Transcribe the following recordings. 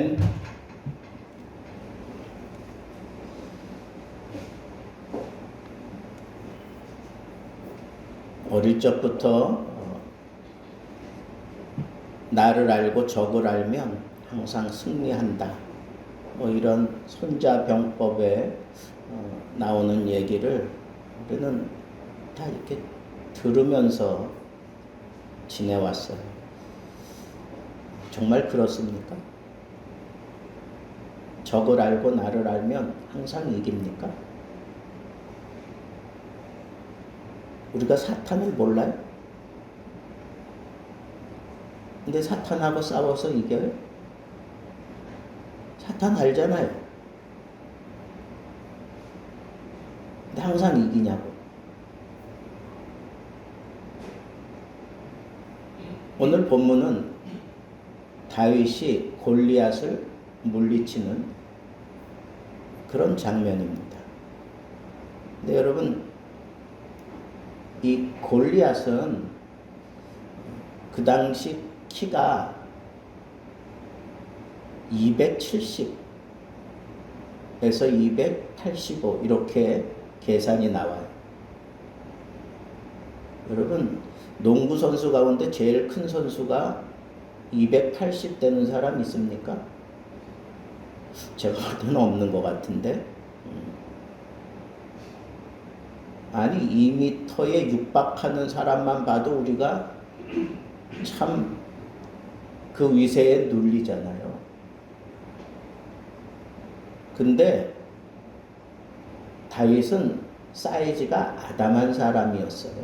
아멘. 어릴 적부터 나를 알고 적을 알면 항상 승리한다. 뭐 이런 손자병법에 나오는 얘기를 우리는 다 이렇게 들으면서 지내왔어요. 정말 그렇습니까? 적을 알고 나를 알면 항상 이깁니까? 우리가 사탄을 몰라요? 근데 사탄하고 싸워서 이겨요? 사탄 알잖아요. 근데 항상 이기냐고. 오늘 본문은 다윗이 골리앗을 물리치는 그런 장면입니다. 근데 여러분, 이 골리앗은 그 당시 키가 270에서 285 이렇게 계산이 나와요. 여러분, 농구 선수 가운데 제일 큰 선수가 280 되는 사람 있습니까? 제가 볼 때는 없는 것 같은데. 아니 2m에 육박하는 사람만 봐도 우리가 참 그 위세에 눌리잖아요. 근데 다윗은 사이즈가 아담한 사람이었어요.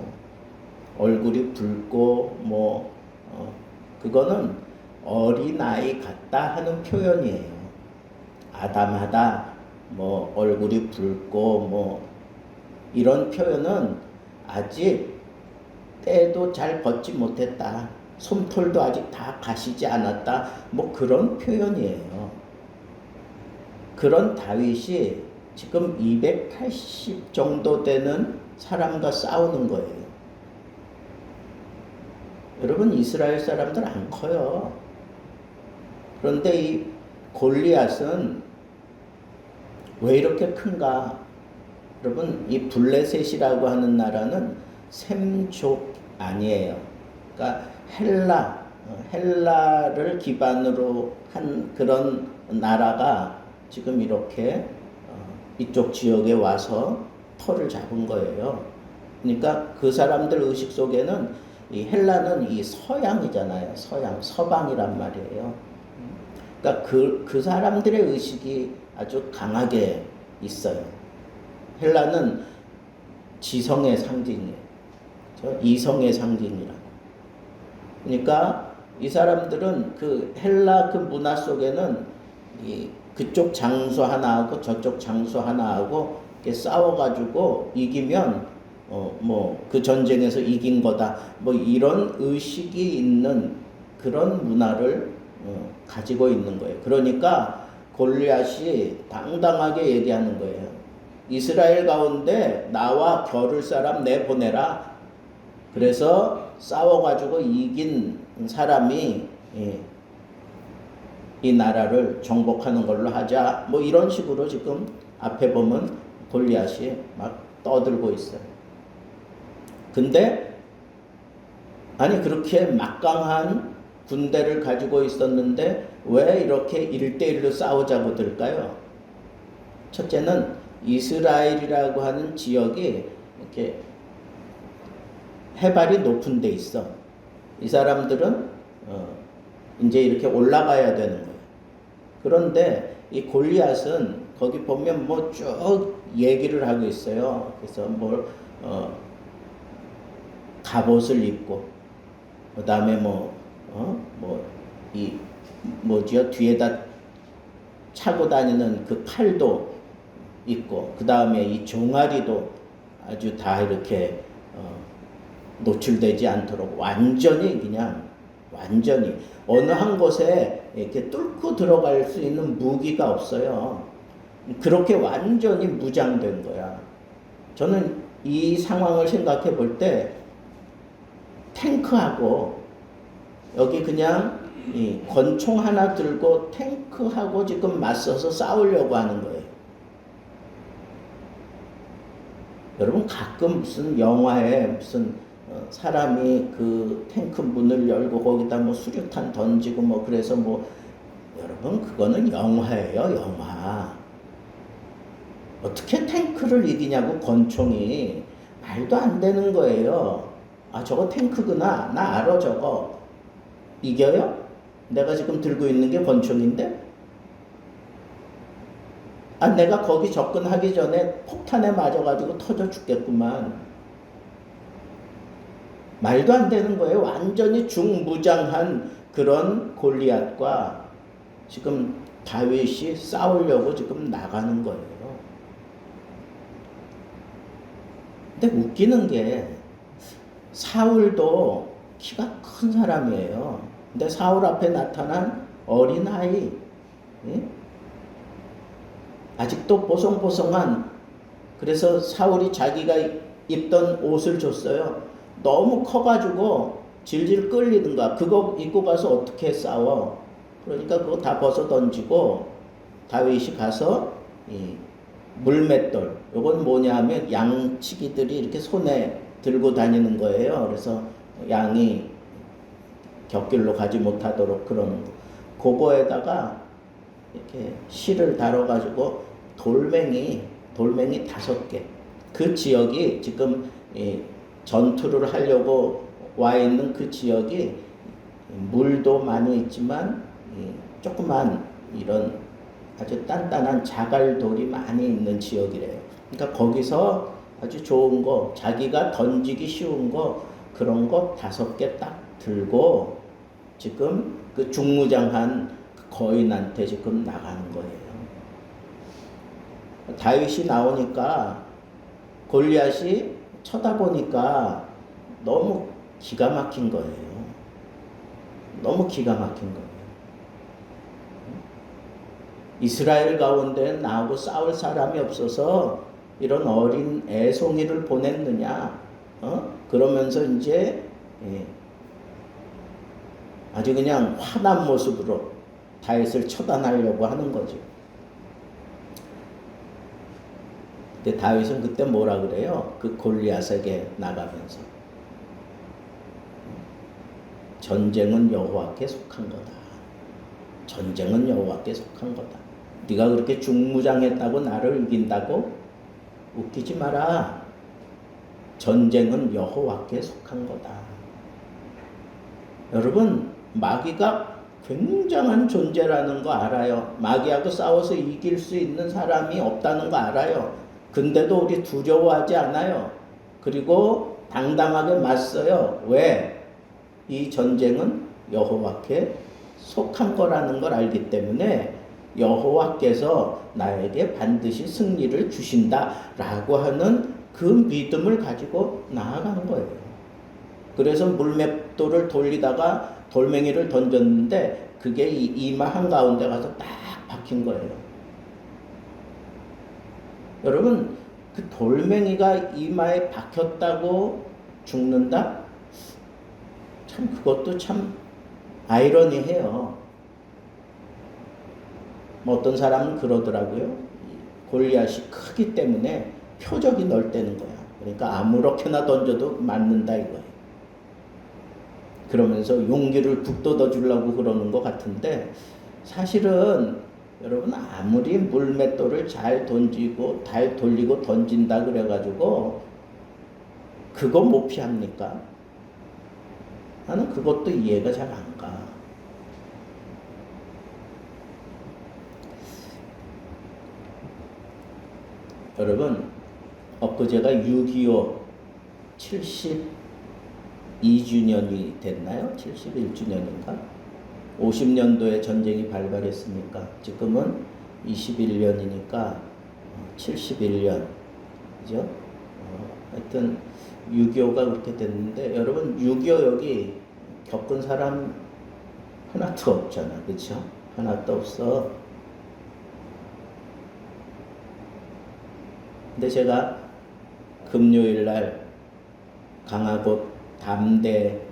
얼굴이 붉고 그거는 어린아이 같다 하는 표현이에요. 아담하다, 얼굴이 붉고 이런 표현은 아직 때도 잘 벗지 못했다. 솜털도 아직 다 가시지 않았다. 그런 표현이에요. 그런 다윗이 지금 280 정도 되는 사람과 싸우는 거예요. 여러분, 이스라엘 사람들 안 커요. 그런데 이 골리앗은 왜 이렇게 큰가? 여러분, 이 블레셋이라고 하는 나라는 셈족 아니에요. 그러니까 헬라를 기반으로 한 그런 나라가 지금 이렇게 이쪽 지역에 와서 터를 잡은 거예요. 그러니까 그 사람들 의식 속에는 이 헬라는 이 서양이잖아요. 서방이란 말이에요. 그러니까 그 사람들의 의식이 아주 강하게 있어요. 헬라는 지성의 상징이에요. 이성의 상징이라고. 그러니까 이 사람들은 그 헬라 그 문화 속에는 그쪽 장수 하나하고 저쪽 장수 하나하고 이렇게 싸워가지고 이기면 그 전쟁에서 이긴 거다. 이런 의식이 있는 그런 문화를 가지고 있는 거예요. 그러니까 골리앗이 당당하게 얘기하는 거예요. 이스라엘 가운데 나와 겨룰 사람 내보내라. 그래서 싸워가지고 이긴 사람이 이 나라를 정복하는 걸로 하자. 이런 식으로 지금 앞에 보면 골리앗이 막 떠들고 있어요. 근데 아니 그렇게 막강한 군대를 가지고 있었는데 왜 이렇게 1대1로 싸우자고 들까요? 첫째는 이스라엘이라고 하는 지역이 이렇게 해발이 높은 데 있어. 이 사람들은 이제 이렇게 올라가야 되는 거예요. 그런데 이 골리앗은 거기 보면 쭉 얘기를 하고 있어요. 그래서 갑옷을 입고, 그 다음에 뒤에다 차고 다니는 그 칼도 있고, 그 다음에 이 종아리도 아주 다 이렇게 노출되지 않도록 완전히 어느 한 곳에 이렇게 뚫고 들어갈 수 있는 무기가 없어요. 그렇게 완전히 무장된 거야. 저는 이 상황을 생각해 볼 때 탱크하고 여기 그냥 이 권총 하나 들고 탱크하고 지금 맞서서 싸우려고 하는 거예요. 여러분 가끔 무슨 영화에 무슨 사람이 그 탱크 문을 열고 거기다 뭐 수류탄 던지고 뭐 그래서 뭐 여러분 그거는 영화예요, 영화. 어떻게 탱크를 이기냐고 권총이. 말도 안 되는 거예요. 아 저거 탱크구나. 나 알아 저거. 이겨요? 내가 지금 들고 있는 게 권총인데? 아 내가 거기 접근하기 전에 폭탄에 맞아가지고 터져 죽겠구만. 말도 안 되는 거예요. 완전히 중무장한 그런 골리앗과 지금 다윗이 싸우려고 지금 나가는 거예요. 근데 웃기는 게 사울도 키가 큰 사람이에요. 근데 사울 앞에 나타난 어린아이, 예? 아직도 보송보송한, 그래서 사울이 자기가 입던 옷을 줬어요. 너무 커가지고 질질 끌리는 거야. 그거 입고 가서 어떻게 싸워? 그러니까 그거 다 벗어 던지고 다윗이 가서 이 물맷돌, 요건 뭐냐 하면 양치기들이 이렇게 손에 들고 다니는 거예요. 그래서 양이 곁길로 가지 못하도록 그러는 거. 그거에다가 이렇게 실을 달아가지고 돌멩이 5개. 그 지역이 지금 전투를 하려고 와 있는 그 지역이 물도 많이 있지만 조그만 이런 아주 단단한 자갈돌이 많이 있는 지역이래요. 그러니까 거기서 아주 좋은 거, 자기가 던지기 쉬운 거, 그런 거 5개 딱 들고 지금 그 중무장한 거인한테 지금 나가는 거예요. 다윗이 나오니까 골리앗이 쳐다보니까 너무 기가 막힌 거예요. 너무 기가 막힌 거예요. 이스라엘 가운데 나하고 싸울 사람이 없어서 이런 어린 애송이를 보냈느냐? 그러면서 이제 아주 그냥 화난 모습으로 다윗을 처단하려고 하는 거죠. 근데 다윗은 그때 뭐라 그래요? 그 골리앗에게 나가면서 전쟁은 여호와께 속한 거다. 전쟁은 여호와께 속한 거다. 네가 그렇게 중무장했다고 나를 이긴다고? 웃기지 마라. 전쟁은 여호와께 속한 거다. 여러분, 마귀가 굉장한 존재라는 거 알아요. 마귀하고 싸워서 이길 수 있는 사람이 없다는 거 알아요. 근데도 우리 두려워하지 않아요. 그리고 당당하게 맞서요. 왜? 이 전쟁은 여호와께 속한 거라는 걸 알기 때문에 여호와께서 나에게 반드시 승리를 주신다라고 하는 그 믿음을 가지고 나아가는 거예요. 그래서 물맷돌을 돌리다가 돌멩이를 던졌는데 그게 이마 한가운데 가서 딱 박힌 거예요. 여러분, 그 돌멩이가 이마에 박혔다고 죽는다? 참 그것도 참 아이러니해요. 뭐 어떤 사람은 그러더라고요. 골리앗이 크기 때문에 표적이 넓다는 거야. 그러니까 아무렇게나 던져도 맞는다 이거예요. 그러면서 용기를 북돋워 주려고 그러는 것 같은데 사실은 여러분 아무리 물맷돌을 잘 던지고 잘 돌리고 던진다 그래가지고 그거 못 피합니까? 나는 그것도 이해가 잘 안 가. 여러분 엊그제가 6.25 72주년이 됐나요? 71주년인가? 50년도에 전쟁이 발발했으니까 지금은 21년이니까 71년 그죠? 하여튼 6.25가 그렇게 됐는데 여러분 6.25 여기 겪은 사람 하나도 없잖아. 그렇죠? 하나도 없어. 근데 제가 금요일 날 강화국 담대함을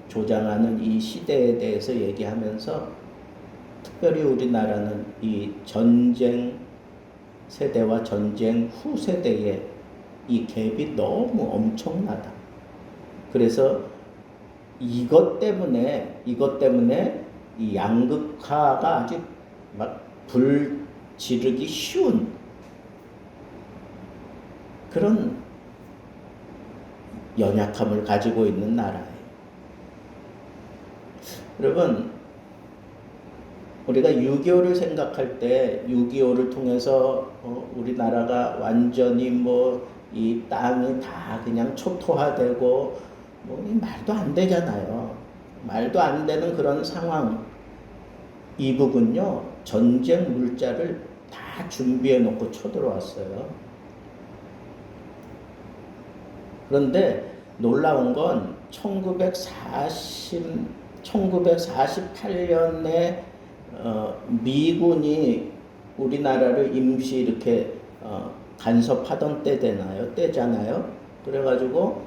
조장하는 이 시대에 대해서 얘기하면서 특별히 우리나라는 이 전쟁 세대와 전쟁 후 세대의 이 갭이 너무 엄청나다. 그래서 이것 때문에 이 양극화가 아주 막 불지르기 쉬운 그런 연약함을 가지고 있는 나라예요. 여러분, 우리가 6.25를 생각할 때 6.25를 통해서 우리나라가 완전히 뭐 이 땅이 다 그냥 초토화되고 뭐 말도 안 되잖아요. 말도 안 되는 그런 상황. 이북은요, 전쟁 물자를 다 준비해 놓고 쳐들어왔어요. 그런데 놀라운 건 1948년에 미군이 우리나라를 임시 이렇게 간섭하던 때잖아요. 그래가지고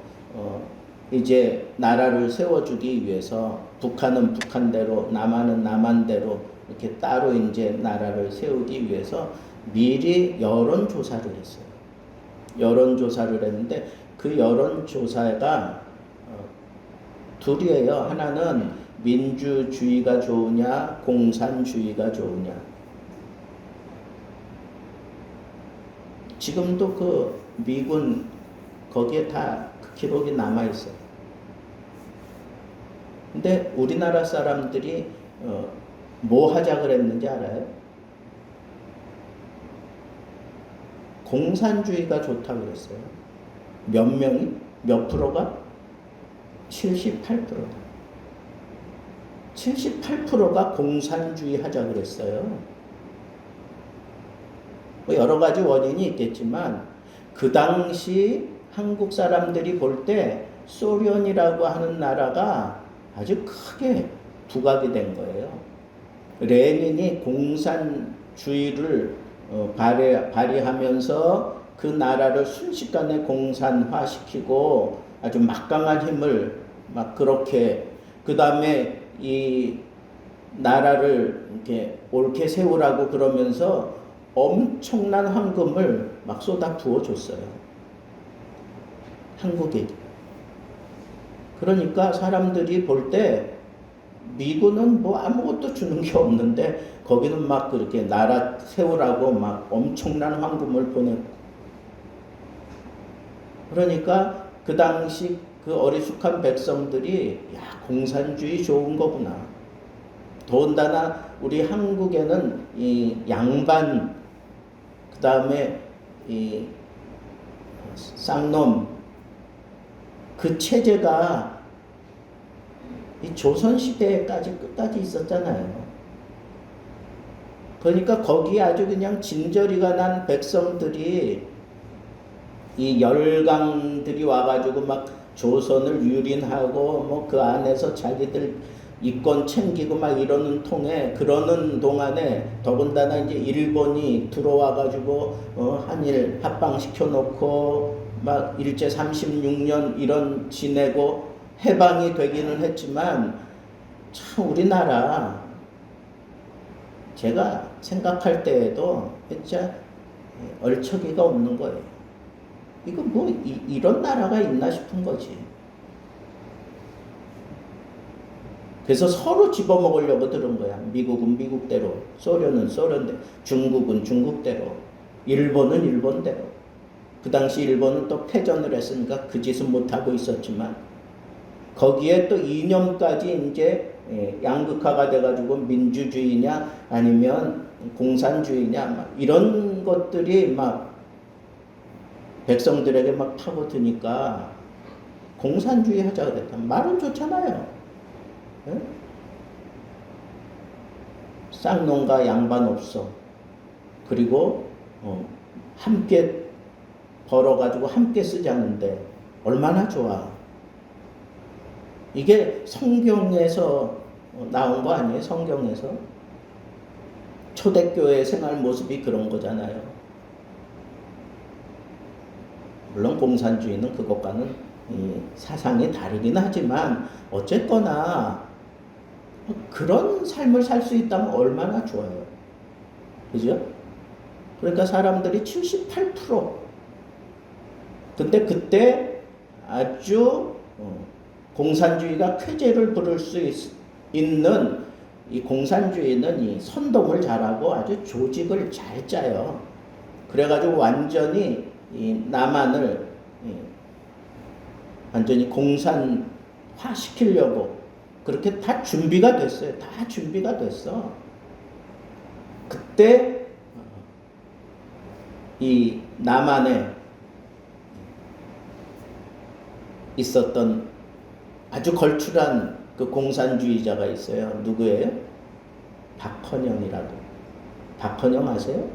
이제 나라를 세워주기 위해서 북한은 북한대로, 남한은 남한대로 이렇게 따로 이제 나라를 세우기 위해서 미리 여론조사를 했어요. 여론조사를 했는데 그 여론조사가 둘이에요. 하나는 민주주의가 좋으냐, 공산주의가 좋으냐. 지금도 그 미군 거기에 다 그 기록이 남아 있어요. 근데 우리나라 사람들이 뭐 하자 그랬는지 알아요? 공산주의가 좋다고 그랬어요. 몇 명이? 몇 프로가? 78%다. 78%가 공산주의 하자 그랬어요. 뭐 여러 가지 원인이 있겠지만 그 당시 한국 사람들이 볼 때 소련이라고 하는 나라가 아주 크게 부각이 된 거예요. 레닌이 공산주의를 발휘하면서 그 나라를 순식간에 공산화시키고 아주 막강한 힘을 막 그렇게 그 다음에 이 나라를 이렇게 옳게 세우라고 그러면서 엄청난 황금을 막 쏟아 부어 줬어요. 한국에. 그러니까 사람들이 볼 때 미군은 뭐 아무것도 주는 게 없는데 거기는 막 그렇게 나라 세우라고 막 엄청난 황금을 보냈고. 그러니까 그 당시 그 어리숙한 백성들이 야, 공산주의 좋은 거구나. 더군다나 우리 한국에는 이 양반 그 다음에 이 쌍놈 그 체제가 이 조선시대까지 끝까지 있었잖아요. 그러니까 거기에 아주 그냥 진저리가 난 백성들이 이 열강들이 와가지고 막 조선을 유린하고 뭐 그 안에서 자기들 이권 챙기고 막 이러는 그러는 동안에 더군다나 이제 일본이 들어와가지고 한일 합방시켜 놓고 막 일제 36년 이런 지내고 해방이 되기는 했지만 참 우리나라 제가 생각할 때에도 진짜 얼척이가 없는 거예요. 이거 뭐 이런 나라가 있나 싶은 거지. 그래서 서로 집어먹으려고 들은 거야. 미국은 미국대로, 소련은 소련대로, 중국은 중국대로, 일본은 일본대로. 그 당시 일본은 또 패전을 했으니까 그 짓은 못하고 있었지만 거기에 또 이념까지 이제 양극화가 돼가지고 민주주의냐 아니면 공산주의냐 막 이런 것들이 막 백성들에게 막 파고드니까 공산주의 하자 그랬다. 말은 좋잖아요. 네? 쌍놈과 양반 없어. 그리고 함께 벌어가지고 함께 쓰자는데 얼마나 좋아. 이게 성경에서 나온 거 아니에요? 성경에서 초대교회 생활 모습이 그런 거잖아요. 물론 공산주의는 그것과는 사상이 다르긴 하지만 어쨌거나 그런 삶을 살 수 있다면 얼마나 좋아요. 그죠? 그러니까 사람들이 78%. 근데 그때 아주 공산주의가 쾌재를 부를 수 있는 이 공산주의는 이 선동을 잘하고 아주 조직을 잘 짜요. 그래가지고 완전히 이 남한을 완전히 공산화 시키려고 그렇게 다 준비가 됐어요. 다 준비가 됐어. 그때 이 남한에 있었던 아주 걸출한 그 공산주의자가 있어요. 누구예요? 박헌영이라고. 박헌영 아세요?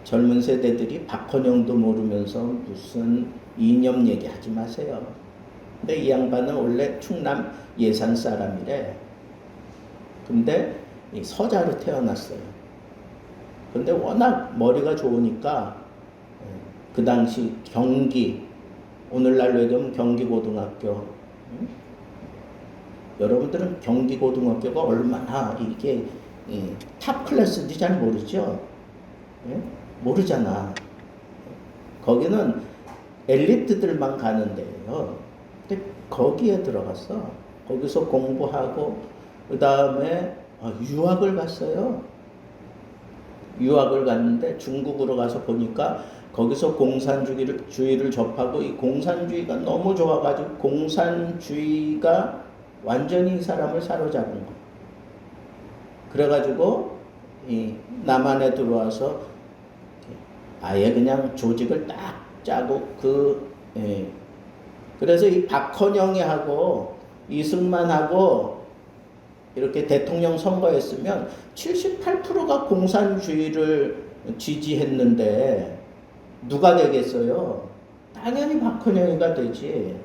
젊은 세대들이 박헌영도 모르면서 무슨 이념 얘기하지 마세요. 근데 이 양반은 원래 충남 예산 사람이래. 근데 이 서자로 태어났어요. 근데 워낙 머리가 좋으니까 그 당시 경기, 오늘날로 얘기하면 경기고등학교. 여러분들은 경기고등학교가 얼마나 이게 탑 클래스인지 잘 모르죠? 모르잖아. 거기는 엘리트들만 가는 데예요. 근데 거기에 들어갔어. 거기서 공부하고 그 다음에 유학을 갔어요. 유학을 갔는데 중국으로 가서 보니까 거기서 공산주의를 접하고 이 공산주의가 너무 좋아가지고 공산주의가 완전히 이 사람을 사로잡은 거예요. 그래가지고 이 남한에 들어와서 아예 그냥 조직을 딱 짜고 그래서 이 박헌영이 하고 이승만하고 이렇게 대통령 선거했으면 78%가 공산주의를 지지했는데 누가 되겠어요? 당연히 박헌영이가 되지.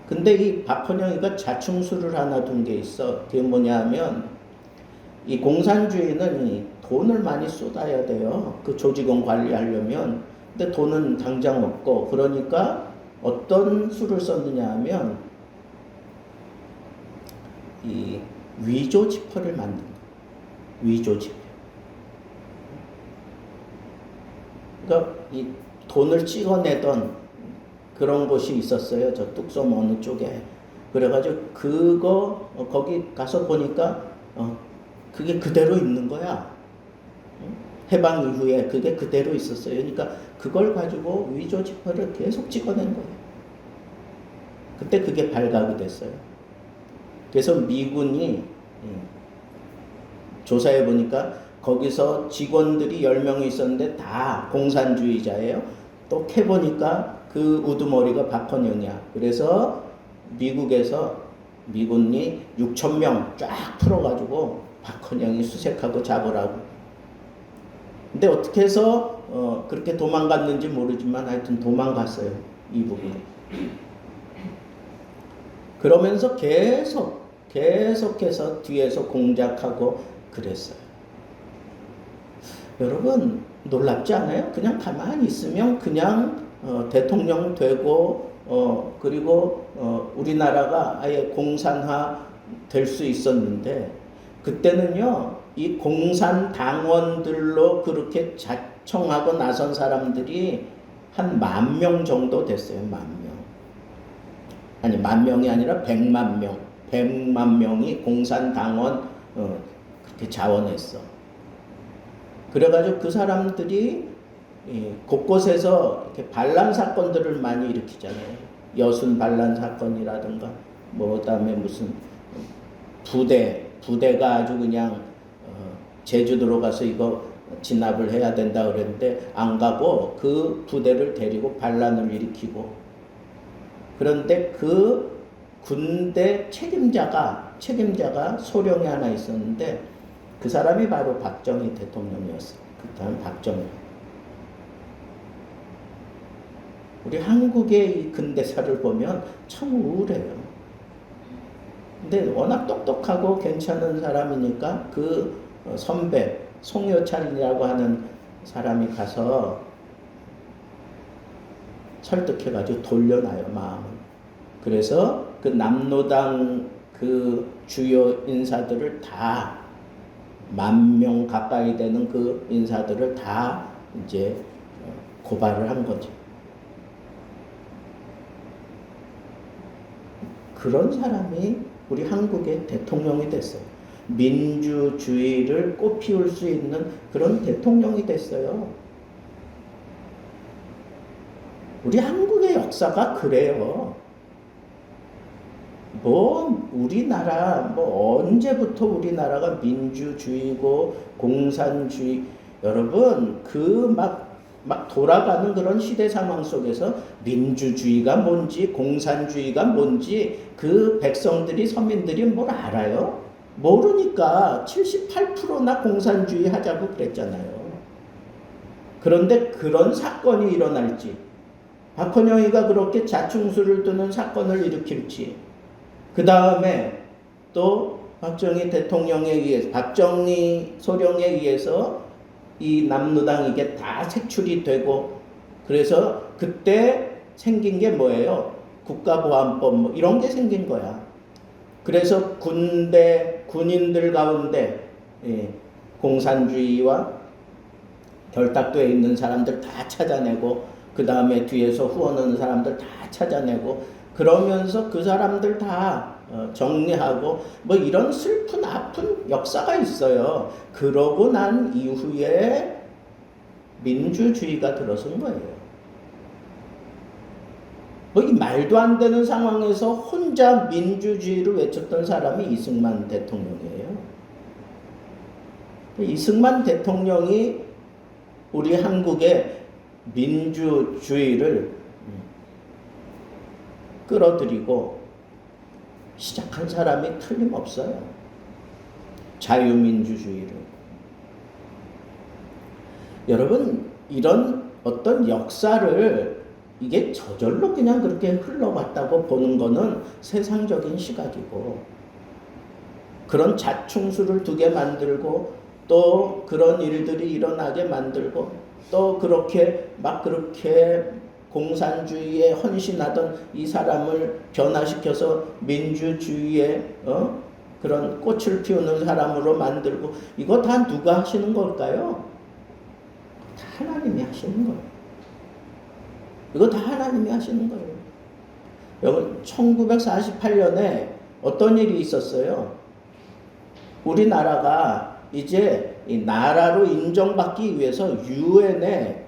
근데 이 박헌영이가 자충수를 하나 둔 게 있어. 그게 뭐냐면 이 공산주의는 이 돈을 많이 쏟아야 돼요. 그 조직원 관리하려면. 근데 돈은 당장 없고 그러니까 어떤 수를 썼느냐 하면 이 위조 지표를 만든 거예요. 위조 지표. 그러니까 이 돈을 찍어내던 그런 곳이 있었어요. 저 뚝섬 어느 쪽에. 그래가지고 그거 거기 가서 보니까 그게 그대로 있는 거야. 해방 이후에 그게 그대로 있었어요. 그러니까 그걸 가지고 위조 지표를 계속 찍어낸 거예요. 그때 그게 발각이 됐어요. 그래서 미군이 조사해 보니까 거기서 직원들이 10명이 있었는데 다 공산주의자예요. 또 캐보니까 그 우두머리가 박헌영이야. 그래서 미국에서 미군이 6,000명 쫙 풀어가지고 박헌영이 수색하고 잡으라고. 근데 어떻게 해서 그렇게 도망갔는지 모르지만 하여튼 도망갔어요. 이북으로. 그러면서 계속해서 뒤에서 공작하고 그랬어요. 여러분 놀랍지 않아요? 그냥 가만히 있으면 그냥 대통령 되고 그리고 우리나라가 아예 공산화 될 수 있었는데 그때는요 이 공산당원들로 그렇게 자청하고 나선 사람들이 한 10,000명 정도 됐어요. 10,000명. 아니 10,000명이 아니라 100만 명. 100만 명이 공산당원 그렇게 자원했어. 그래가지고 그 사람들이 곳곳에서 이렇게 반란 사건들을 많이 일으키잖아요. 여순 반란 사건이라든가 뭐 그다음에 무슨 부대가 아주 그냥 제주도로 가서 이거 진압을 해야 된다 그랬는데 안 가고 그 부대를 데리고 반란을 일으키고 그런데 그 군대 책임자가 소령이 하나 있었는데 그 사람이 바로 박정희 대통령이었어요. 그때는 박정희. 우리 한국의 이 근대사를 보면 참 우울해요. 근데 워낙 똑똑하고 괜찮은 사람이니까 그 선배 송효찬이라고 하는 사람이 가서 설득해가지고 돌려놔요, 마음을. 그래서 그 남로당 그 주요 인사들을 다 10,000명 가까이 되는 그 인사들을 다 이제 고발을 한 거죠. 그런 사람이 우리 한국의 대통령이 됐어요. 민주주의를 꽃피울 수 있는 그런 대통령이 됐어요. 우리 한국의 역사가 그래요. 우리나라 언제부터 우리나라가 민주주의고 공산주의, 여러분 막 돌아가는 그런 시대 상황 속에서 민주주의가 뭔지 공산주의가 뭔지 그 백성들이 서민들이 뭘 알아요? 모르니까 78%나 공산주의 하자고 그랬잖아요. 그런데 그런 사건이 일어날지, 박헌영이가 그렇게 자충수를 두는 사건을 일으킬지, 그 다음에 또 박정희 대통령에 의해서, 박정희 소령에 의해서 이 남로당 이게 다 색출이 되고, 그래서 그때 생긴 게 뭐예요? 국가보안법 이런 게 생긴 거야. 그래서 군인들 가운데 공산주의와 결탁되어 있는 사람들 다 찾아내고, 그 다음에 뒤에서 후원하는 사람들 다 찾아내고, 그러면서 그 사람들 다 정리하고 이런 슬픈 아픈 역사가 있어요. 그러고 난 이후에 민주주의가 들어선 거예요. 이 말도 안 되는 상황에서 혼자 민주주의를 외쳤던 사람이 이승만 대통령이에요. 이승만 대통령이 우리 한국의 민주주의를 끌어들이고 시작한 사람이 틀림없어요. 자유민주주의를. 여러분, 이런 어떤 역사를 이게 저절로 그냥 그렇게 흘러갔다고 보는 거는 세상적인 시각이고, 그런 자충수를 두게 만들고 또 그런 일들이 일어나게 만들고 또 그렇게 공산주의에 헌신하던 이 사람을 변화시켜서 민주주의에 그런 꽃을 피우는 사람으로 만들고, 이거 다 누가 하시는 걸까요? 다 하나님이 하시는 거예요. 이거 다 하나님이 하시는 거예요. 여러분, 1948년에 어떤 일이 있었어요? 우리나라가 이제 이 나라로 인정받기 위해서 유엔에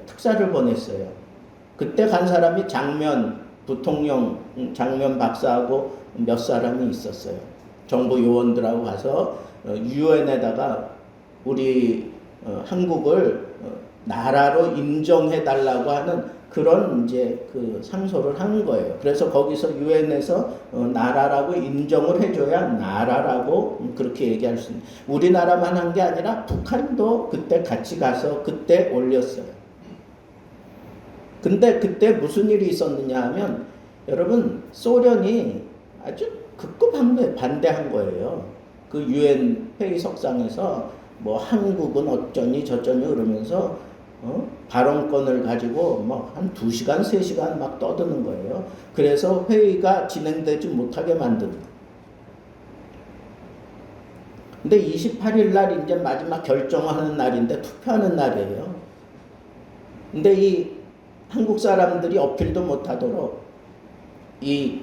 특사를 보냈어요. 그때 간 사람이 부통령 장면 박사하고 몇 사람이 있었어요. 정부 요원들하고 가서 유엔에다가 우리 한국을 나라로 인정해 달라고 하는 그런 이제 그 상소를 하는 거예요. 그래서 거기서 유엔에서 나라라고 인정을 해줘야 나라라고 그렇게 얘기할 수 있는. 우리나라만 한 게 아니라 북한도 그때 같이 가서 그때 올렸어요. 근데 그때 무슨 일이 있었느냐 하면, 여러분, 소련이 아주 극구 반대한 거예요. 그 유엔 회의석상에서 한국은 어쩌니 저쩌니 그러면서 발언권을 가지고 한 2시간, 3시간 막 떠드는 거예요. 그래서 회의가 진행되지 못하게 만드는 거예요. 근데 28일 날 이제 마지막 결정하는 날인데 투표하는 날이에요. 근데 이 한국 사람들이 어필도 못하도록 이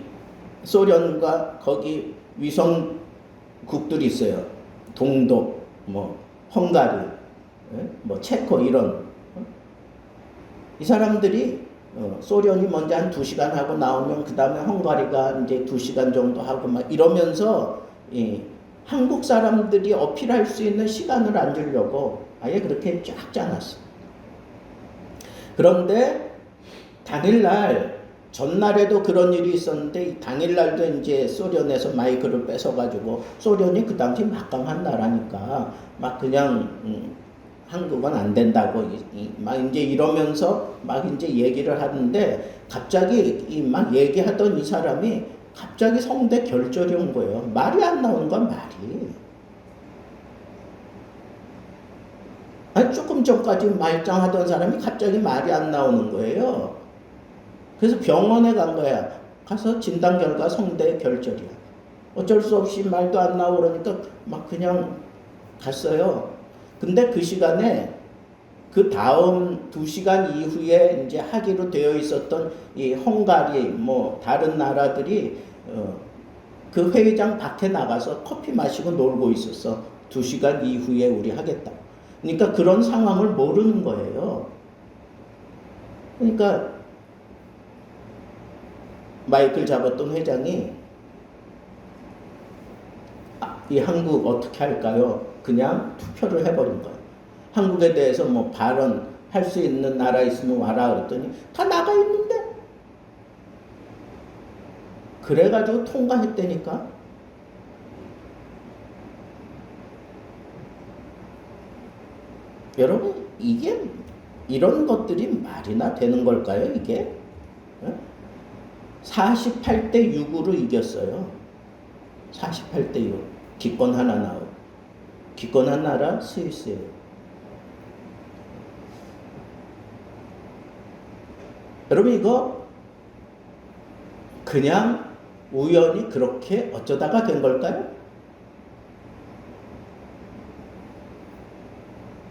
소련과 거기 위성국들이 있어요. 동독, 헝가리, 체코 이런. 이 사람들이 소련이 먼저 한 2시간 하고 나오면 그 다음에 헝가리가 이제 2시간 정도 하고 막 이러면서 한국 사람들이 어필할 수 있는 시간을 안 주려고 아예 그렇게 쫙 짜놨어. 그런데 당일날, 전날에도 그런 일이 있었는데 당일날도 이제 소련에서 마이크를 뺏어가지고, 소련이 그 당시 막강한 나라니까 막 그냥 한국은 안 된다고 막 이제 이러면서 막 이제 얘기를 하는데, 갑자기 막 얘기하던 이 사람이 갑자기 성대 결절이 온 거예요. 말이 안 나오는 건 말이. 아니, 조금 전까지 말짱하던 사람이 갑자기 말이 안 나오는 거예요. 그래서 병원에 간 거야. 가서 진단 결과 성대 결절이야. 어쩔 수 없이 말도 안 나오고 그러니까 막 그냥 갔어요. 근데 그 시간에 그 다음 2시간 이후에 이제 하기로 되어 있었던 이 헝가리 뭐 다른 나라들이 그 회의장 밖에 나가서 커피 마시고 놀고 있었어. 2시간 이후에 우리 하겠다. 그러니까 그런 상황을 모르는 거예요. 그러니까 마이크를 잡았던 회장이 이 한국 어떻게 할까요? 그냥 투표를 해버린 거예요. 한국에 대해서 뭐 발언할 수 있는 나라 있으면 와라 그랬더니 다 나가 있는데 그래가지고 통과했다니까. 여러분 이게 이런 것들이 말이나 되는 걸까요? 이게 48대 6으로 이겼어요. 48대 6. 기권 하나 나오고. 기권한 나라 스위스예요. 여러분 이거 그냥 우연히 그렇게 어쩌다가 된 걸까요?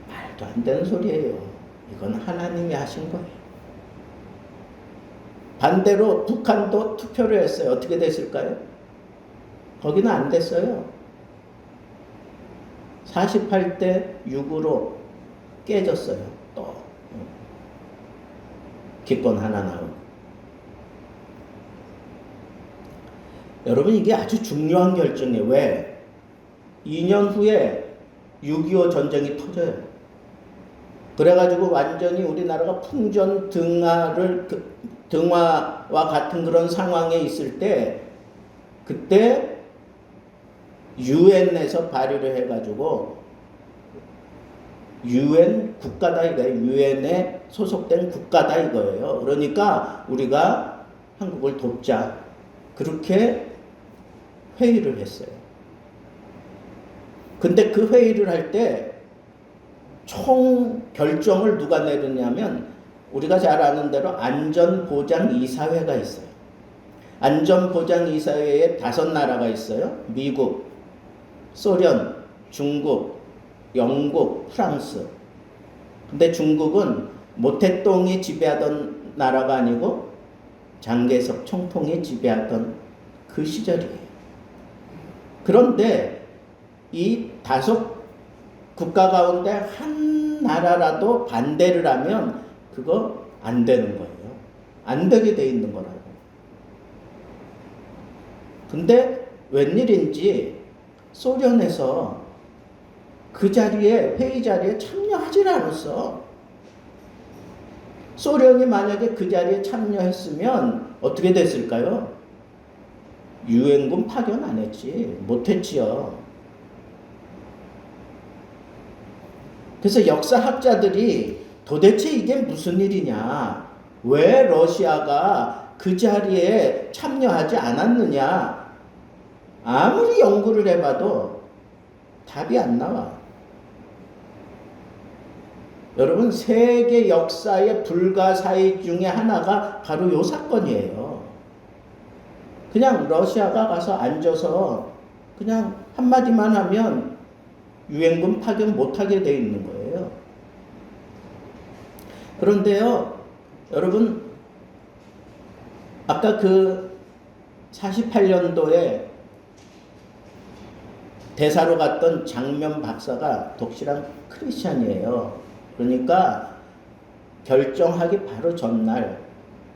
말도 안 되는 소리예요. 이건 하나님이 하신 거예요. 반대로 북한도 투표를 했어요. 어떻게 됐을까요? 거기는 안 됐어요. 48대 6으로 깨졌어요. 또 기권 하나 나오고. 여러분 이게 아주 중요한 결정이에요. 왜? 2년 후에 6.25 전쟁이 터져요. 그래가지고 완전히 우리나라가 풍전 등화와 같은 그런 상황에 있을 때 그때 유엔에서 발의를 해가지고 유엔 국가다 이거예요. 유엔에 소속된 국가다 이거예요. 그러니까 우리가 한국을 돕자. 그렇게 회의를 했어요. 근데 그 회의를 할 때 총 결정을 누가 내렸냐면 우리가 잘 아는 대로 안전보장이사회가 있어요. 안전보장이사회에 5나라가 있어요. 미국, 소련, 중국, 영국, 프랑스. 근데 중국은 모택동이 지배하던 나라가 아니고 장개석 총통이 지배하던 그 시절이에요. 그런데 이 5 국가 가운데 한 나라라도 반대를 하면 그거 안 되는 거예요. 안 되게 돼 있는 거라고. 근데 웬일인지 소련에서 그 자리에 회의 자리에 참여하질 않았어. 소련이 만약에 그 자리에 참여했으면 어떻게 됐을까요? 유엔군 파견 안 했지. 못했지요. 그래서 역사학자들이 도대체 이게 무슨 일이냐? 왜 러시아가 그 자리에 참여하지 않았느냐? 아무리 연구를 해봐도 답이 안 나와. 여러분 세계 역사의 불가사의 중에 하나가 바로 요 사건이에요. 그냥 러시아가 가서 앉아서 그냥 한마디만 하면 유엔군 파견 못하게 돼 있는 거예요. 그런데요, 여러분, 아까 그 48년도에 대사로 갔던 장면 박사가 독실한 크리스찬이에요. 그러니까 결정하기 바로 전날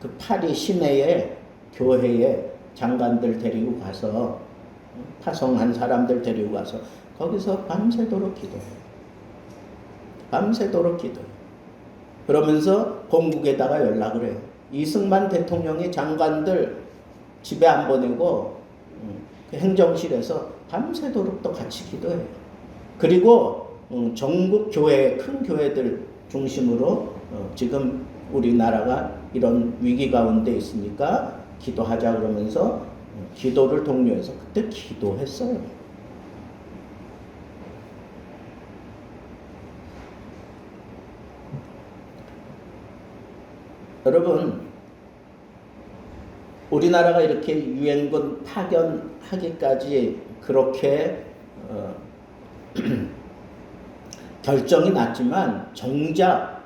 그 파리 시내에 교회에 장관들 데리고 가서 파송한 사람들 데리고 가서 거기서 밤새도록 기도해요. 밤새도록 기도해요. 그러면서 본국에다가 연락을 해요. 이승만 대통령이 장관들 집에 안 보내고 행정실에서 밤새도록 또 같이 기도해요. 그리고 전국 교회, 큰 교회들 중심으로 지금 우리나라가 이런 위기 가운데 있으니까 기도하자 그러면서 기도를 독려해서 그때 기도했어요. 여러분, 우리나라가 이렇게 유엔군 파견하기까지 그렇게 결정이 났지만 정작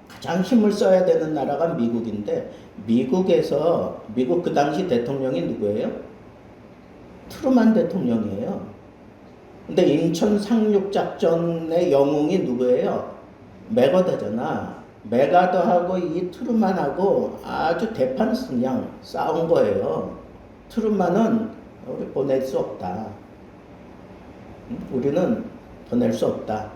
가장 힘을 써야 되는 나라가 미국인데, 미국 그 당시 대통령이 누구예요? 트루만 대통령이에요. 근데 인천 상륙작전의 영웅이 누구예요? 메가더잖아. 메가더하고 이 트루만하고 아주 대판 그냥 싸운 거예요. 트루만은 우리 보낼 수 없다. 우리는 보낼 수 없다.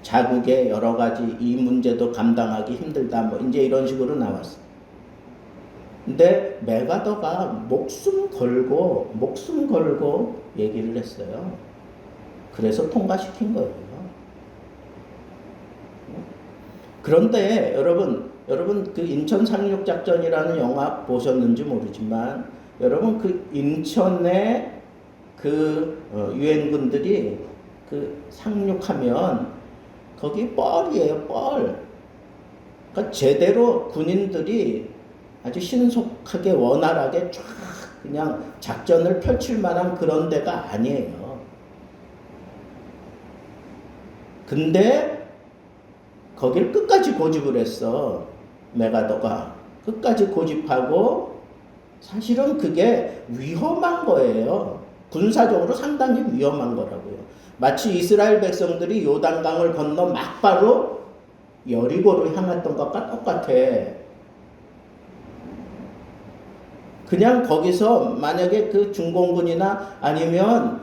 자국의 여러 가지 이 문제도 감당하기 힘들다. 뭐 이제 이런 식으로 나왔어. 근데 메가더가 목숨 걸고 얘기를 했어요. 그래서 통과시킨 거예요. 그런데 여러분 그 인천 상륙작전이라는 영화 보셨는지 모르지만, 여러분 그 인천에 그 유엔군들이 그 상륙하면 거기 뻘이에요, 뻘. 그러니까 제대로 군인들이 아주 신속하게 원활하게 쫙 그냥 작전을 펼칠 만한 그런 데가 아니에요. 근데 거길 끝까지 고집을 했어. 메가더가 끝까지 고집하고, 사실은 그게 위험한 거예요. 군사적으로 상당히 위험한 거라고요. 마치 이스라엘 백성들이 요단강을 건너 막바로 여리고로 향했던 것과 똑같아. 그냥 거기서 만약에 그 중공군이나 아니면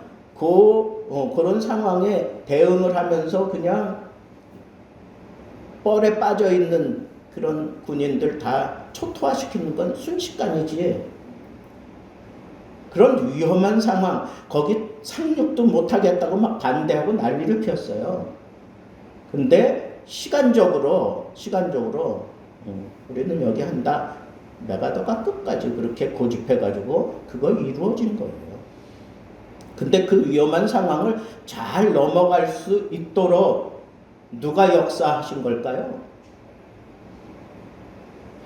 그런 상황에 대응을 하면서 그냥 뻘에 빠져 있는 그런 군인들 다 초토화시키는 건 순식간이지. 그런 위험한 상황, 거기 상륙도 못하겠다고 막 반대하고 난리를 피웠어요. 근데 시간적으로 우리는 여기 한다. 메가더가 끝까지 그렇게 고집해가지고 그거 이루어진 거예요. 근데 그 위험한 상황을 잘 넘어갈 수 있도록 누가 역사하신 걸까요?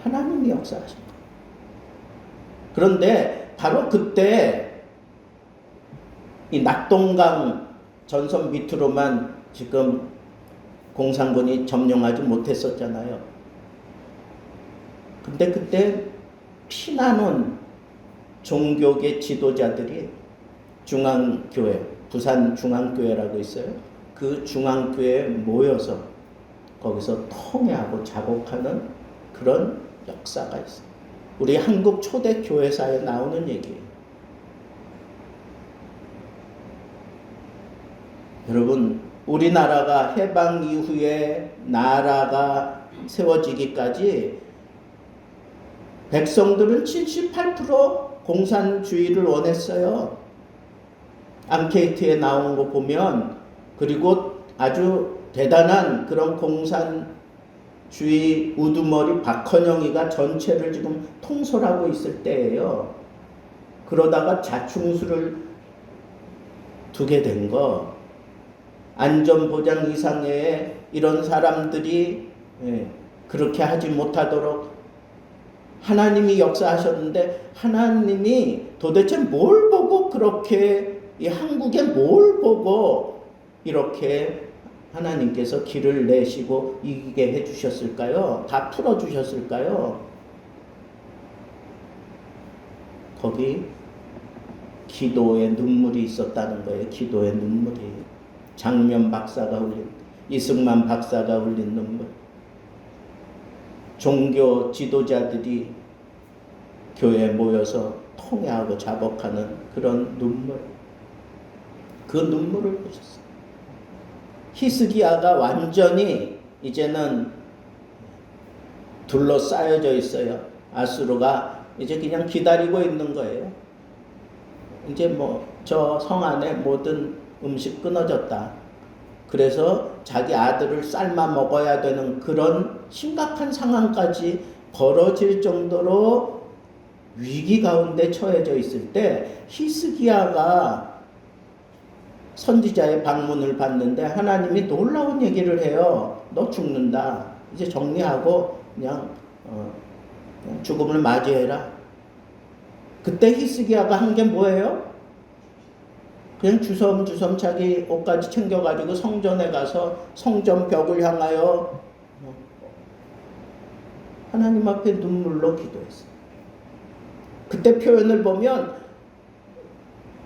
하나님이 역사하신 거예요. 그런데 바로 그때 이 낙동강 전선 밑으로만 지금 공산군이 점령하지 못했었잖아요. 근데 그때 피나는 종교계 지도자들이 중앙교회, 부산 중앙교회라고 있어요. 그 중앙교회에 모여서 거기서 통회하고 작곡하는 그런 역사가 있어요. 우리 한국 초대 교회사에 나오는 얘기예요. 여러분, 우리나라가 해방 이후에 나라가 세워지기까지 백성들은 78% 공산주의를 원했어요. 앙케이트에 나온 거 보면, 그리고 아주 대단한 그런 공산주의 우두머리 박헌영이가 전체를 지금 통솔하고 있을 때예요. 그러다가 자충수를 두게 된 거, 안전보장 이상의 이런 사람들이 그렇게 하지 못하도록 하나님이 역사하셨는데, 하나님이 도대체 뭘 보고 그렇게 이 한국에 뭘 보고 이렇게 하나님께서 길을 내시고 이기게 해주셨을까요? 다 풀어주셨을까요? 거기 기도의 눈물이 있었다는 거예요. 기도의 눈물이. 장면 박사가 흘린, 이승만 박사가 흘린 눈물. 종교 지도자들이 교회에 모여서 통회하고 작업하는 그런 눈물. 그 눈물을 보셨어요. 히스기야가 완전히 이제는 둘러싸여져 있어요. 아수르가 이제 그냥 기다리고 있는 거예요. 이제 저 성 안에 모든 음식 끊어졌다. 그래서 자기 아들을 삶아 먹어야 되는 그런 심각한 상황까지 벌어질 정도로 위기 가운데 처해져 있을 때, 히스기야가 선지자의 방문을 받는데 하나님이 놀라운 얘기를 해요. 너 죽는다. 이제 정리하고 그냥 그냥 죽음을 맞이해라. 그때 히스기야가 한 게 뭐예요? 그냥 주섬주섬 자기 옷까지 챙겨가지고 성전에 가서 성전 벽을 향하여 하나님 앞에 눈물로 기도했어요. 그때 표현을 보면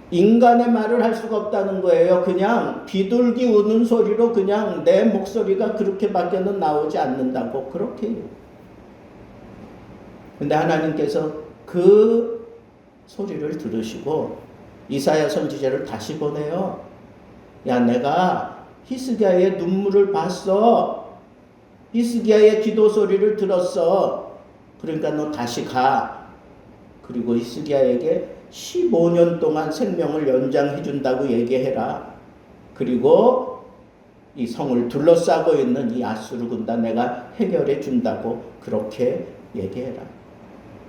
인간의 말을 할 수가 없다는 거예요. 그냥 비둘기 우는 소리로 그냥 내 목소리가 그렇게밖에는 나오지 않는다고 그렇게 해요. 근데 하나님께서 그 소리를 들으시고 이사야 선지자를 다시 보내요. 야, 내가 히스기야의 눈물을 봤어. 히스기야의 기도 소리를 들었어. 그러니까 너 다시 가. 그리고 히스기야에게 15년 동안 생명을 연장해 준다고 얘기해라. 그리고 이 성을 둘러싸고 있는 이 아수르 군단 내가 해결해 준다고 그렇게 얘기해라.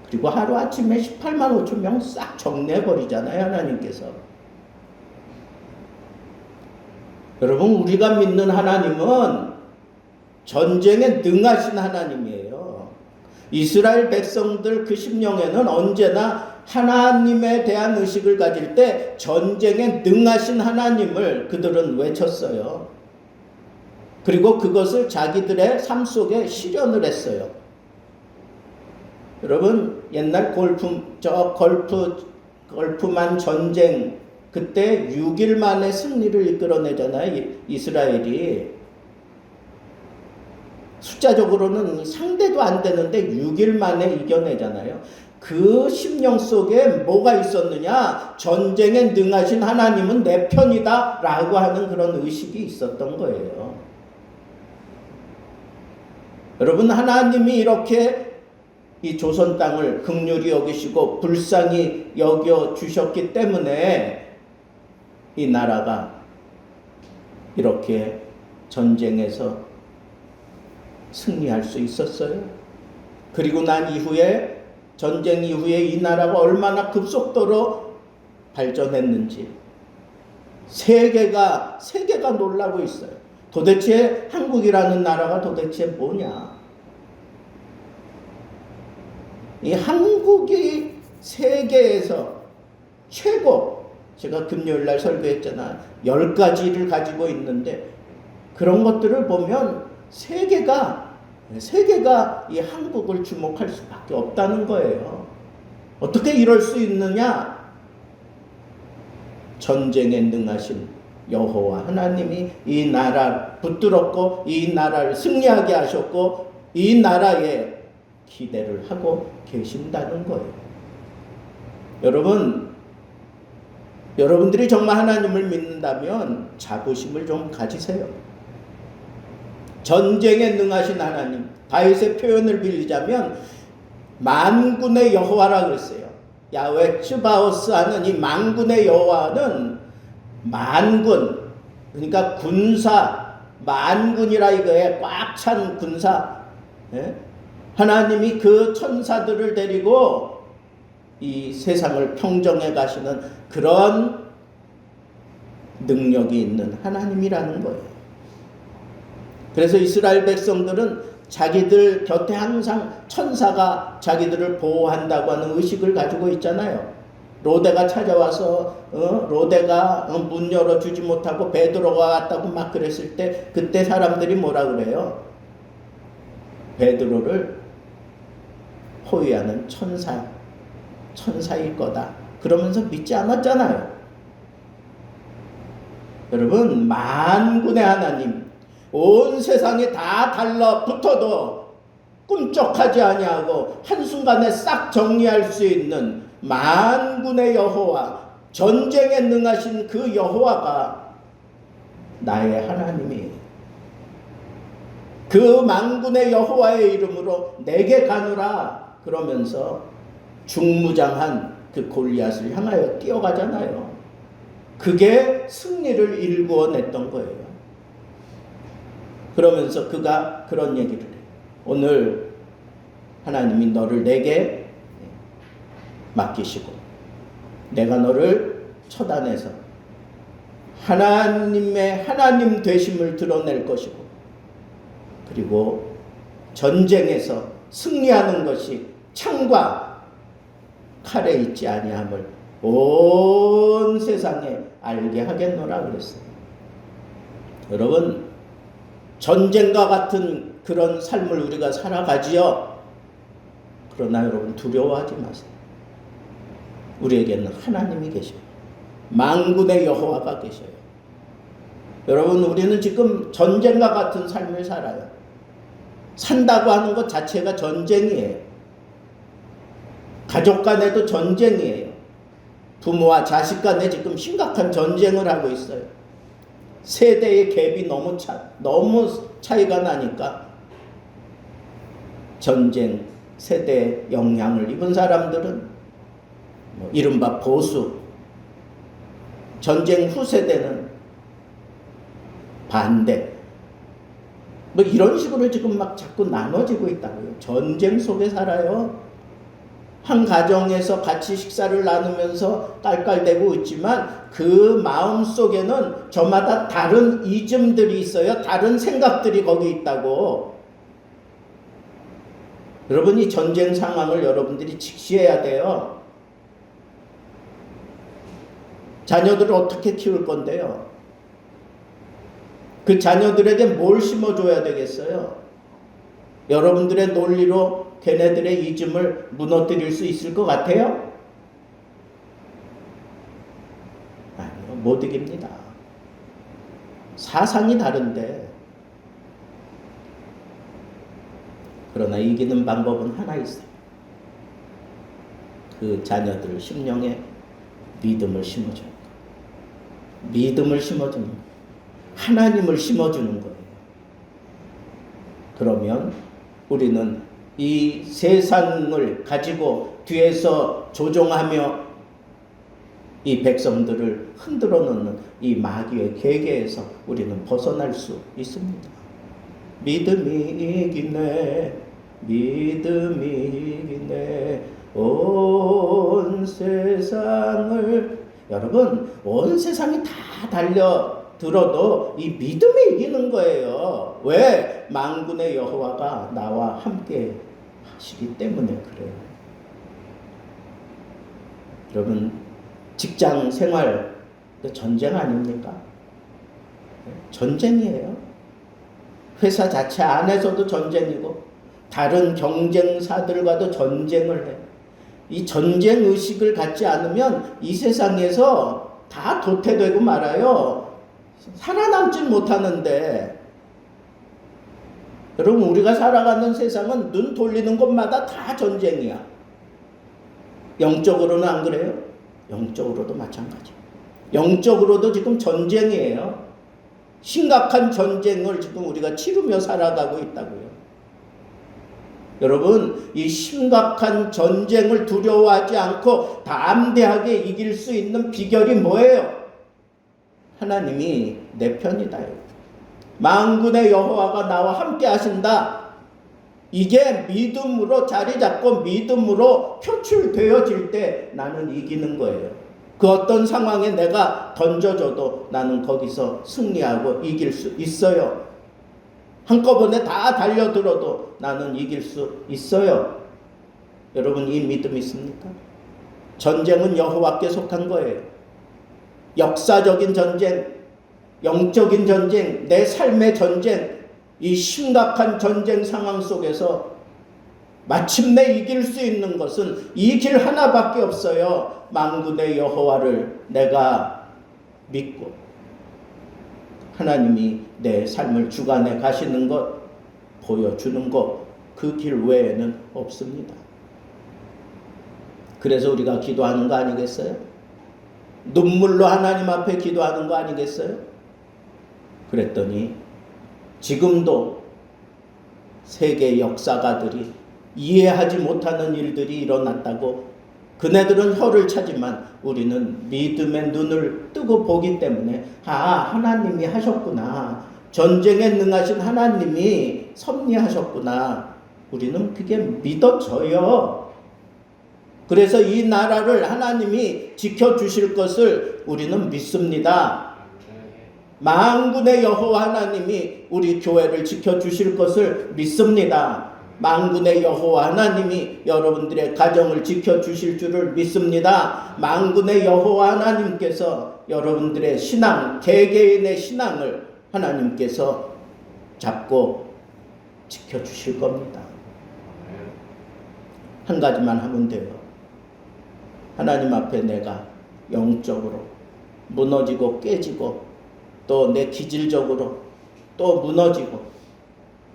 그리고 하루아침에 18만 5천 명 싹 정리해버리잖아요, 하나님께서. 여러분, 우리가 믿는 하나님은 전쟁에 능하신 하나님이에요. 이스라엘 백성들 그 심령에는 언제나 하나님에 대한 의식을 가질 때 전쟁에 능하신 하나님을 그들은 외쳤어요. 그리고 그것을 자기들의 삶 속에 실현을 했어요. 여러분, 옛날 걸프만 전쟁, 그때 6일 만에 승리를 이끌어내잖아요, 이스라엘이. 숫자적으로는 상대도 안 되는데 6일 만에 이겨내잖아요. 그 심령 속에 뭐가 있었느냐? 전쟁에 능하신 하나님은 내 편이다 라고 하는 그런 의식이 있었던 거예요. 여러분, 하나님이 이렇게 이 조선 땅을 긍휼히 여기시고 불쌍히 여겨 주셨기 때문에 이 나라가 이렇게 전쟁에서 승리할 수 있었어요. 그리고 난 이후에, 전쟁 이후에 이 나라가 얼마나 급속도로 발전했는지 세계가 놀라고 있어요. 도대체 한국이라는 나라가 도대체 뭐냐? 이 한국이 세계에서 최고, 제가 금요일날 설교했잖아. 10가지를 가지고 있는데 그런 것들을 보면 세계가 이 한국을 주목할 수밖에 없다는 거예요. 어떻게 이럴 수 있느냐? 전쟁에 능하신 여호와 하나님이 이 나라 붙들었고 이 나라를 승리하게 하셨고 이 나라에 기대를 하고 계신다는 거예요. 여러분들이 정말 하나님을 믿는다면 자부심을 좀 가지세요. 전쟁에 능하신 하나님, 다윗의 표현을 빌리자면 만군의 여호와라 그랬어요. 야훼 츠바오스 하는 이 만군의 여호와는 만군, 그러니까 군사, 만군이라 이거에 꽉 찬 군사. 하나님이 그 천사들을 데리고 이 세상을 평정해 가시는 그런 능력이 있는 하나님이라는 거예요. 그래서 이스라엘 백성들은 자기들 곁에 항상 천사가 자기들을 보호한다고 하는 의식을 가지고 있잖아요. 로데가 찾아와서 로데가 문 열어주지 못하고 베드로가 왔다고 막 그랬을 때 그때 사람들이 뭐라 그래요? 베드로를 호위하는 천사일 거다. 그러면서 믿지 않았잖아요. 여러분, 만군의 하나님, 온 세상에 다 달라붙어도 꿈쩍하지 아니하고 한순간에 싹 정리할 수 있는 만군의 여호와, 전쟁에 능하신 그 여호와가 나의 하나님이에요. 그 만군의 여호와의 이름으로 내게 가노라 그러면서 중무장한 그 골리앗을 향하여 뛰어가잖아요. 그게 승리를 일구어냈던 거예요. 그러면서 그가 그런 얘기를 해요. 오늘 하나님이 너를 내게 맡기시고 내가 너를 처단해서 하나님의 하나님 되심을 드러낼 것이고 그리고 전쟁에서 승리하는 것이 창과 칼에 있지 아니함을 온 세상에 알게 하겠노라 그랬어요. 여러분, 전쟁과 같은 그런 삶을 우리가 살아가지요. 그러나 여러분 두려워하지 마세요. 우리에게는 하나님이 계셔요. 만군의 여호와가 계셔요. 여러분, 우리는 지금 전쟁과 같은 삶을 살아요. 산다고 하는 것 자체가 전쟁이에요. 가족 간에도 전쟁이에요. 부모와 자식 간에 지금 심각한 전쟁을 하고 있어요. 세대의 갭이 너무 차이가 나니까 전쟁 세대의 영향을 입은 사람들은 이른바 보수, 전쟁 후 세대는 반대, 이런 식으로 지금 막 자꾸 나눠지고 있다고요. 전쟁 속에 살아요. 한 가정에서 같이 식사를 나누면서 깔깔대고 있지만 그 마음 속에는 저마다 다른 이즘들이 있어요. 다른 생각들이 거기 있다고. 여러분, 이 전쟁 상황을 여러분들이 직시해야 돼요. 자녀들을 어떻게 키울 건데요? 그 자녀들에게 뭘 심어줘야 되겠어요? 여러분들의 논리로 걔네들의 이즘을 무너뜨릴 수 있을 것 같아요? 아니요, 못 이깁니다. 사상이 다른데. 그러나 이기는 방법은 하나 있어요. 그 자녀들 심령에 믿음을 심어줘요. 믿음을 심어주는 거예요. 하나님을 심어주는 거예요. 그러면 우리는 이 세상을 가지고 뒤에서 조종하며 이 백성들을 흔들어 놓는 이 마귀의 계계에서 우리는 벗어날 수 있습니다. 믿음이 이기네, 믿음이 이기네, 온 세상을. 여러분, 온 세상이 다 달려들어도 이 믿음이 이기는 거예요. 왜? 만군의 여호와가 나와 함께 하시기 때문에 그래요. 여러분, 직장 생활 전쟁 아닙니까? 전쟁이에요. 회사 자체 안에서도 전쟁이고 다른 경쟁사들과도 전쟁을 해. 이 전쟁 의식을 갖지 않으면 이 세상에서 다 도태되고 말아요. 살아남지 못하는데. 여러분, 우리가 살아가는 세상은 눈 돌리는 곳마다 다 전쟁이야. 영적으로는 안 그래요? 영적으로도 마찬가지. 영적으로도 지금 전쟁이에요. 심각한 전쟁을 지금 우리가 치르며 살아가고 있다고요. 여러분, 이 심각한 전쟁을 두려워하지 않고 담대하게 이길 수 있는 비결이 뭐예요? 하나님이 내 편이다. 만군의 여호와가 나와 함께 하신다. 이게 믿음으로 자리 잡고 믿음으로 표출되어질 때 나는 이기는 거예요. 그 어떤 상황에 내가 던져줘도 나는 거기서 승리하고 이길 수 있어요. 한꺼번에 다 달려들어도 나는 이길 수 있어요. 여러분, 이 믿음 있습니까? 전쟁은 여호와께 속한 거예요. 역사적인 전쟁, 영적인 전쟁, 내 삶의 전쟁, 이 심각한 전쟁 상황 속에서 마침내 이길 수 있는 것은 이 길 하나밖에 없어요. 만군의 여호와를 내가 믿고 하나님이 내 삶을 주관해 가시는 것, 보여주는 것, 그 길 외에는 없습니다. 그래서 우리가 기도하는 거 아니겠어요? 눈물로 하나님 앞에 기도하는 거 아니겠어요? 그랬더니 지금도 세계 역사가들이 이해하지 못하는 일들이 일어났다고. 그네들은 혀를 차지만 우리는 믿음의 눈을 뜨고 보기 때문에 하나님이 하셨구나. 전쟁에 능하신 하나님이 섭리하셨구나. 우리는 그게 믿어져요. 그래서 이 나라를 하나님이 지켜주실 것을 우리는 믿습니다. 만군의 여호와 하나님이 우리 교회를 지켜주실 것을 믿습니다. 만군의 여호와 하나님이 여러분들의 가정을 지켜주실 줄을 믿습니다. 만군의 여호와 하나님께서 여러분들의 신앙, 개개인의 신앙을 하나님께서 잡고 지켜주실 겁니다. 한 가지만 하면 돼요. 하나님 앞에 내가 영적으로 무너지고 깨지고 또 내 기질적으로 또 무너지고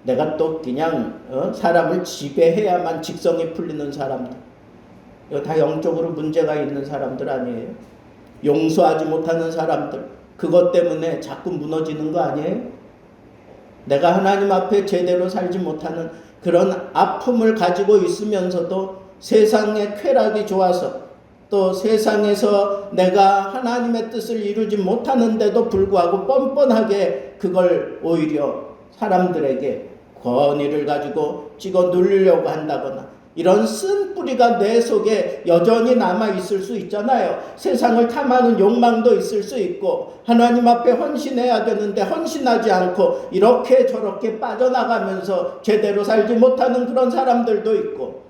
내가 또 그냥 사람을 지배해야만 직성이 풀리는 사람들, 이거 다 영적으로 문제가 있는 사람들 아니에요? 용서하지 못하는 사람들, 그것 때문에 자꾸 무너지는 거 아니에요? 내가 하나님 앞에 제대로 살지 못하는 그런 아픔을 가지고 있으면서도 세상의 쾌락이 좋아서 또 세상에서 내가 하나님의 뜻을 이루지 못하는데도 불구하고 뻔뻔하게 그걸 오히려 사람들에게 권위를 가지고 찍어 누르려고 한다거나 이런 쓴뿌리가 내 속에 여전히 남아있을 수 있잖아요. 세상을 탐하는 욕망도 있을 수 있고 하나님 앞에 헌신해야 되는데 헌신하지 않고 이렇게 저렇게 빠져나가면서 제대로 살지 못하는 그런 사람들도 있고,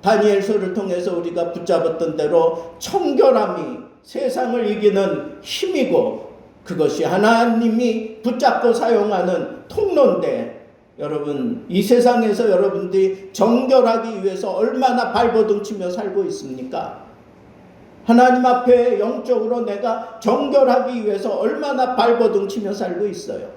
다니엘서를 통해서 우리가 붙잡았던 대로 청결함이 세상을 이기는 힘이고 그것이 하나님이 붙잡고 사용하는 통로인데, 여러분 이 세상에서 여러분들이 정결하기 위해서 얼마나 발버둥 치며 살고 있습니까? 하나님 앞에 영적으로 내가 정결하기 위해서 얼마나 발버둥 치며 살고 있어요.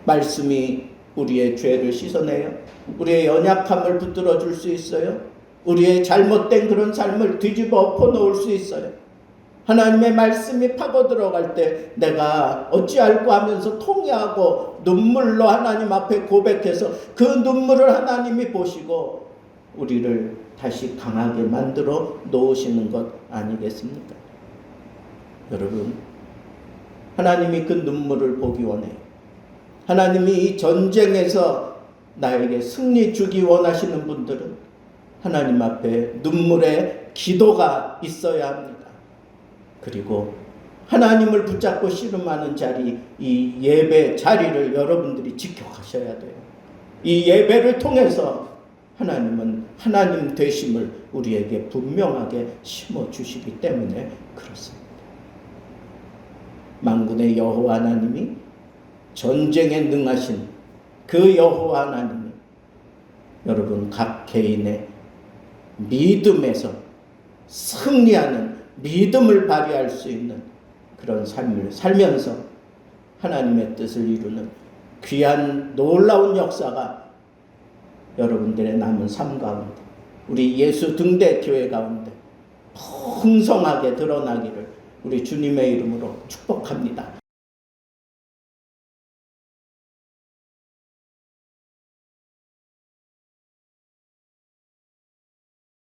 말씀이 우리의 죄를 씻어내요. 우리의 연약함을 붙들어 줄 수 있어요. 우리의 잘못된 그런 삶을 뒤집어 엎어 놓을 수 있어요. 하나님의 말씀이 파고 들어갈 때 내가 어찌할꼬 하면서 통회하고 눈물로 하나님 앞에 고백해서 그 눈물을 하나님이 보시고 우리를 다시 강하게 만들어 놓으시는 것 아니겠습니까? 여러분, 하나님이 그 눈물을 보기 원해요. 하나님이 이 전쟁에서 나에게 승리 주기 원하시는 분들은 하나님 앞에 눈물의 기도가 있어야 합니다. 그리고 하나님을 붙잡고 씨름하는 자리, 이 예배 자리를 여러분들이 지켜가셔야 돼요. 이 예배를 통해서 하나님은 하나님 되심을 우리에게 분명하게 심어주시기 때문에 그렇습니다. 만군의 여호와 하나님이 전쟁에 능하신 그 여호와 하나님이 여러분 각 개인의 믿음에서 승리하는 믿음을 발휘할 수 있는 그런 삶을 살면서 하나님의 뜻을 이루는 귀한 놀라운 역사가 여러분들의 남은 삶 가운데, 우리 예수 등대 교회 가운데 풍성하게 드러나기를 우리 주님의 이름으로 축복합니다.